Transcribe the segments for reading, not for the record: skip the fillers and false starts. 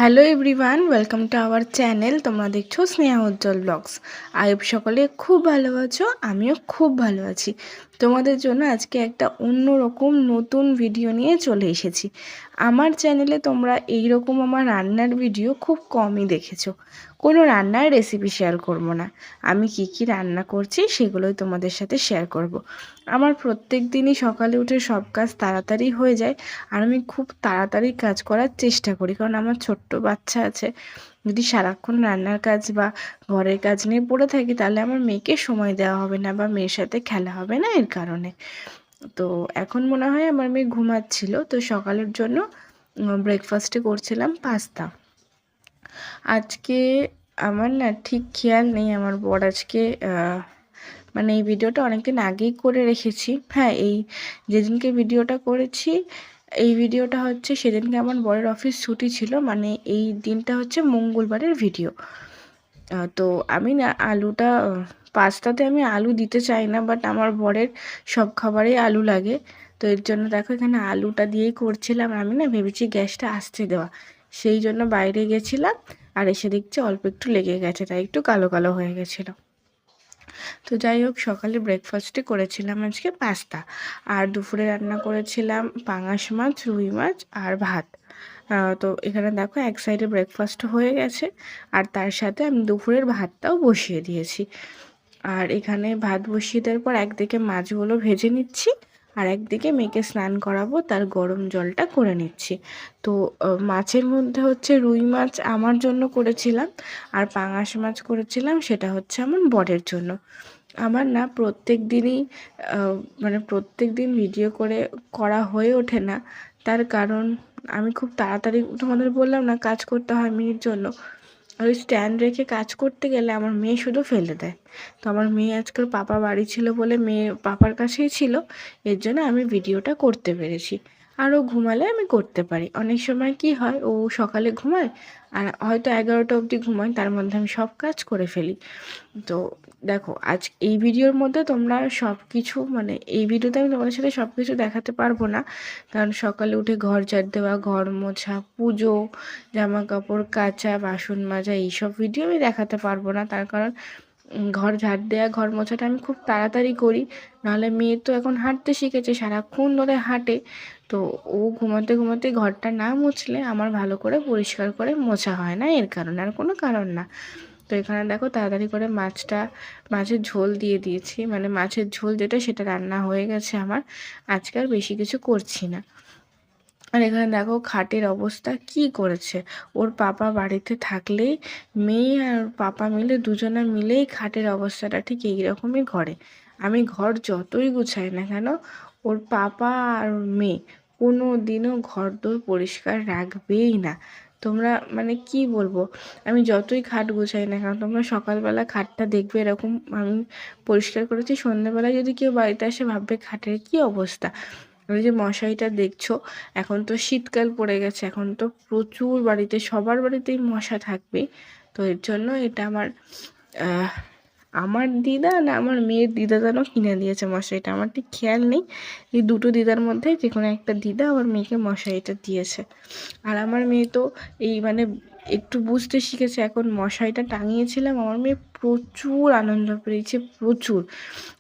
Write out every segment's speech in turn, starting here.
Hello everyone, welcome to our channel. তোমরা দেখছো স্নেহা উজ্জ্বল blogs. আইব সকলে খুব ভালো আছো, আমিও খুব ভালো আছি। তোমাদের জন্য আজকে একটা অন্যরকম নতুন ভিডিও নিয়ে চলে এসেছি। আমার চ্যানেলে তোমরা এইরকম আমার রান্নার ভিডিও খুব কমই দেখেছো। কোনো রান্নার রেসিপি শেয়ার করব না, আমি কি কি রান্না করছি সেগুলোই তোমাদের সাথে শেয়ার করব। আমার প্রত্যেক দিনই সকালে উঠে সব কাজ তাড়াতাড়ি হয়ে যায়, আর আমি খুব তাড়াতাড়ি কাজ করার চেষ্টা করি, কারণ আমার ছোট্ট বাচ্চা আছে। যদি সারাক্ষণ রান্নার কাজ বা ঘরের কাজ নিয়ে পড়ে থাকি তাহলে আমার মেয়েকে সময় দেওয়া হবে না বা মেয়ের সাথে খেলা হবে না, এর কারণে। তো এখন মনে হয় আমার মেয়ে ঘুমাচ্ছিল, তো সকালের জন্য ব্রেকফাস্টে করছিলাম পাস্তা। আজকে আমার না ঠিক খেয়াল নেই, আমার বর আজকে মানে এই ভিডিওটা অনেকদিন আগেই করে রেখেছি। হ্যাঁ, এই যেদিনকে ভিডিওটা করেছি, এই ভিডিওটা হচ্ছে সেদিনকে আমার বরের অফিস ছুটি ছিল, মানে এই দিনটা হচ্ছে মঙ্গলবারের ভিডিও। তো আমি না আলুটা, পাস্তাতে আমি আলু দিতে চাই না, বাট আমার বরের সব খাবারেই আলু লাগে। তো এর জন্য দেখো এখানে আলুটা দিয়েই করছিলাম। আমি না ভেবেছি গ্যাসটা আস্তে দেওয়া, সেই জন্য বাইরে গেছিলাম, আর এসে দেখছি অল্প একটু লেগে গেছে, তাই একটু কালো কালো হয়ে গেছিলো। তো যাই হোক, সকালে ব্রেকফাস্টে করেছিলাম আজকে পাস্তা, আর দুপুরে রান্না করেছিলাম পাঙাশ মাছ, রুই মাছ আর ভাত। তো এখানে দেখো এক সাইডে ব্রেকফাস্ট হয়ে গেছে, আর তার সাথে আমি দুপুরের ভাতটাও বসিয়ে দিয়েছি। আর এখানে ভাত বসিয়ে দেওয়ার পর একদিকে মাছগুলো ভেজে নিচ্ছি, আর একদিকে মেয়েকে স্নান করাবো, তার গরম জলটা করে নিচ্ছি। তো মাছের মধ্যে হচ্ছে রুই মাছ আমার জন্য করেছিলাম, আর পাঙাশ মাছ করেছিলাম সেটা হচ্ছে আমার বরের জন্য। আমার না প্রত্যেক দিনই মানে প্রত্যেক দিন ভিডিও করা হয়ে ওঠে না, তার কারণ আমি খুব তাড়াতাড়ি, তোমাদের বললাম না কাজ করতে হয় মেয়ের জন্য, আর ওই স্ট্যান্ড রেখে কাজ করতে গেলে আমার মেয়ে শুধু ফেলে দেয়। তো আমার মেয়ে আজকাল পাপা বাড়ি ছিল বলে মেয়ে পাপার কাছেই ছিল, এর জন্য আমি ভিডিওটা করতে পেরেছি। আরও ঘুমালে আমি করতে পারি। অনেক সময় কি হয়, ও সকালে ঘুমায় আর হয়তো 11টা অবধি ঘুমায়, তার মধ্যে আমি সব কাজ করে ফেলি। তো দেখো, আজ এই ভিডিওর মধ্যে তোমরা সব কিছু, মানে এই ভিডিওতে আমি তোমাদের সাথে সব কিছু দেখাতে পারবো না, কারণ সকালে উঠে ঘর ঝাড় দেওয়া, ঘর মোছা, পুজো, জামা কাপড় কাচা, বাসন মাজা, এইসব ভিডিও আমি দেখাতে পারবো না। তার কারণ ঘর ঝাড় দেওয়া, ঘর মোছাটা আমি খুব তাড়াতাড়ি করি, নাহলে মেয়ে তো এখন হাঁটতে শিখেছে, সারাক্ষণ ধরে হাঁটে। তো ও ঘুমাতে ঘুমাতে ঘরটা না মুছলে আমার ভালো করে পরিষ্কার করে মোছা হয় না, এর কারণে, আর কোনো কারণ না। তো এখানে দেখো তাড়াতাড়ি করে মাছের ঝোল দিয়ে দিয়েছি, মানে মাছের ঝোল যেটা সেটা রান্না হয়ে গেছে আমার। আজকে আর বেশি কিছু করছি না। আর এখানে দেখো খাটের অবস্থা কি করেছে। ওর পাপা বাড়িতে থাকলেই মেয়ে আর পাপা মিলে, দুজনে মিলেই খাটের অবস্থাটা ঠিক এইরকমই করে। আমি ঘর যতই গুছাই না কেন, ওর পাপা আর ওর মেয়ে কোনো দিনও ঘরদোর পরিষ্কার রাখবেই না। তোমরা মানে কি বলবো, আমি যতই খাট গুছাই না কেন, তোমরা সকালবেলা খাটটা দেখবে এরকম আমি পরিষ্কার করেছি, সন্ধ্যেবেলায় যদি কেউ বাড়িতে আসে ভাববে খাটের কি অবস্থা। ওই যে মশারিটা দেখছো, এখন তো শীতকাল পড়ে গেছে, এখন তো প্রচুর বাড়িতে, সবার বাড়িতেই মশা থাকবে। তো এর জন্য এটা আমার দিদা না আমার মেয়ের দিদা যেন কিনে দিয়েছে মশারিটা, আমার ঠিক খেয়াল নেই। এই দুটো দিদার মধ্যে যে কোনো একটা দিদা আমার মেয়েকে মশারিটা দিয়েছে। আর আমার মেয়ে তো এই মানে একটু বুঝতে শিখেছে এখন। মশারিটা টাঙিয়েছিলাম, আমার মেয়ে প্রচুর আনন্দ পেয়েছে, প্রচুর,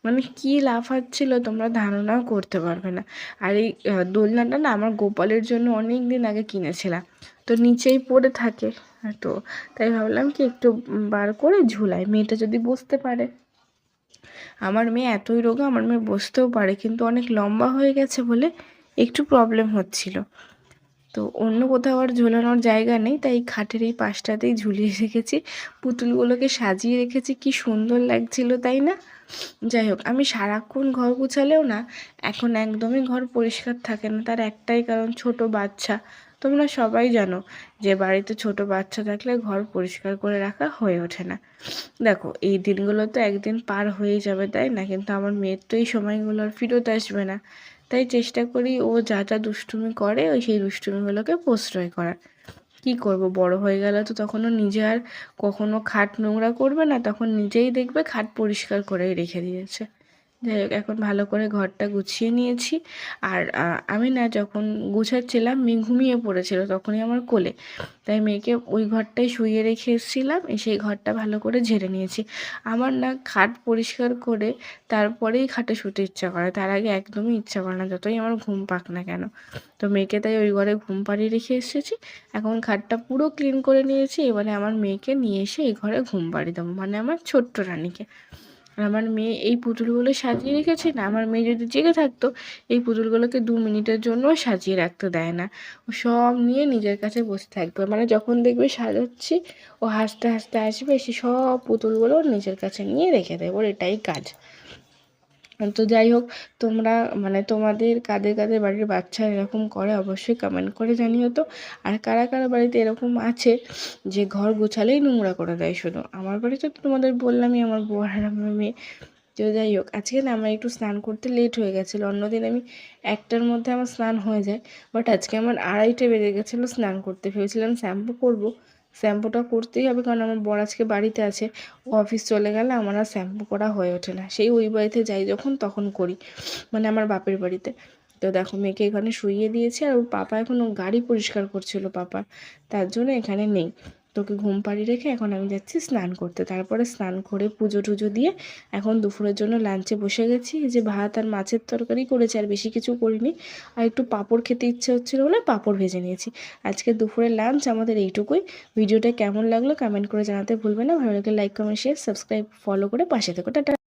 মানে কি লাফাচ্ছিল তোমরা ধারণাও করতে পারবে না। আর এই দোলনাটা না আমার গোপালের জন্য অনেক দিন আগে কিনেছিলাম, তো নিচেই পড়ে থাকে। তো তাই ভাবলাম কি একটু বার করে ঝুলাই, মেয়েটা যদি বসতে পারে। আমার মেয়ে এতই রোগা, আমার মেয়ে বসতেও পারে, কিন্তু অনেক লম্বা হয়ে গেছে বলে একটু প্রবলেম হচ্ছিল। তো অন্য কোথাও আর ঝোলানোর জায়গা নেই, তাই খাটের এই পাশটাতেই ঝুলিয়ে রেখেছি। পুতুলগুলোকে সাজিয়ে রেখেছি, কি সুন্দর লাগছিল তাই না? যাই হোক, আমি সারাক্ষণ ঘর গুছালেও না এখন একদমই ঘর পরিষ্কার থাকে না, তার একটাই কারণ, ছোট বাচ্চা। তোমরা সবাই জানো যে বাড়িতে ছোট বাচ্চা থাকলে ঘর পরিষ্কার করে রাখা হয়ে ওঠে না। দেখো এই দিনগুলো তো একদিন পার হয়ে যাবে তাই না, কিন্তু আমার মেয়ের তো এই সময়গুলো আর ফেরত আসবে না। তাই চেষ্টা করি ও যা যা দুষ্টুমি করে ওই সেই দুষ্টুমিগুলোকে প্রশ্রয় করার। কি করব, বড় হয়ে গেলে তো তখন ও নিজে আর কখনো খাট নোংরা করবে না, তখন নিজেই দেখবে খাট পরিষ্কার করেই রেখে দিয়েছে। যাই হোক, এখন ভালো করে ঘরটা গুছিয়ে নিয়েছি। আর আমি না যখন গুছাচ্ছিলাম মেয়ে ঘুমিয়ে পড়েছিল তখনই আমার কোলে, তাই মেয়েকে ওই ঘরটায় শুইয়ে রেখে এসেছিলাম, সেই ঘরটা ভালো করে ঝেড়ে নিয়েছি। আমার না খাট পরিষ্কার করে তারপরেই খাটে শুতে ইচ্ছা করে, তার আগে একদমই ইচ্ছা করে না, যতই আমার ঘুম পাক না কেন। তো মেয়েকে তাই ওই ঘরে ঘুম পাড়িয়ে রেখে এসেছি। এখন খাটটা পুরো ক্লিন করে নিয়েছি, এবারে আমার মেয়েকে নিয়ে এসে এই ঘরে ঘুম পাড়িয়ে দেবো, মানে আমার ছোট্ট রানীকে। আর আমার মেয়ে এই পুতুলগুলো সাজিয়ে রেখেছে না, আমার মেয়ে যদি জেগে থাকতো এই পুতুলগুলোকে 2 মিনিটের জন্য সাজিয়ে রাখতে দেয় না। ও সব নিয়ে নিজের কাছে বসে থাকবে, মানে যখন দেখবে সাজাচ্ছি ও হাসতে হাসতে আসবে, এসে সব পুতুলগুলো ওর নিজের কাছে নিয়ে রেখে দেয়, ওর এটাই কাজ। তো যাই হোক, তোমরা মানে তোমাদের কাদের কাদের বাড়ির বাচ্চা এরকম করে অবশ্যই কমেন্ট করে জানিও তো। আর কারা কারা বাড়িতে এরকম আছে যে ঘর গোছালেই নোংরা করে দেয় শুধু। আমার বাড়িতে তো তোমাদের বললামই, আমার বর আর আমার মেয়ে। তো যাই হোক, আজকে না আমার একটু স্নান করতে লেট হয়ে গেছিলো। অন্যদিন আমি 1টার মধ্যে আমার স্নান হয়ে যায়, বাট আজকে আমার 2:30 বেজে গেছিলো স্নান করতে। ভেবেছিলাম শ্যাম্পু করব, শ্যাম্পুটা করতেই হবে কারণ আমার বর আজকে বাড়িতে আছে। ও অফিস চলে গেলে আমার আর শ্যাম্পু করা হয়ে ওঠে না, সেই ওই বাড়িতে যাই যখন তখন করি, মানে আমার বাপের বাড়িতে। তো দেখো মেয়েকে এখানে শুইয়ে দিয়েছি, আর ওর পাপা এখন ও গাড়ি পরিষ্কার করছিল পাপা, তার জন্য এখানে নেই। তোকে ঘুম পাড়িয়ে রেখে এখন আমি যাচ্ছি স্নান করতে, তারপরে স্নান করে পুজো টুজো দিয়ে এখন দুপুরের জন্য লাঞ্চে বসে গেছি। এই যে ভাত আর মাছের তরকারি করেছি, আর বেশি কিছু করিনি। আর একটু পাঁপড় খেতে ইচ্ছে হচ্ছিলো বলে পাঁপড় ভেজে নিয়েছি। আজকে দুপুরের লাঞ্চ আমাদের এইটুকুই। ভিডিওটা কেমন লাগলো কমেন্ট করে জানাতে ভুলবে না। ভালো লাগলে like comment share subscribe follow করে পাশে থেকো। টাটা।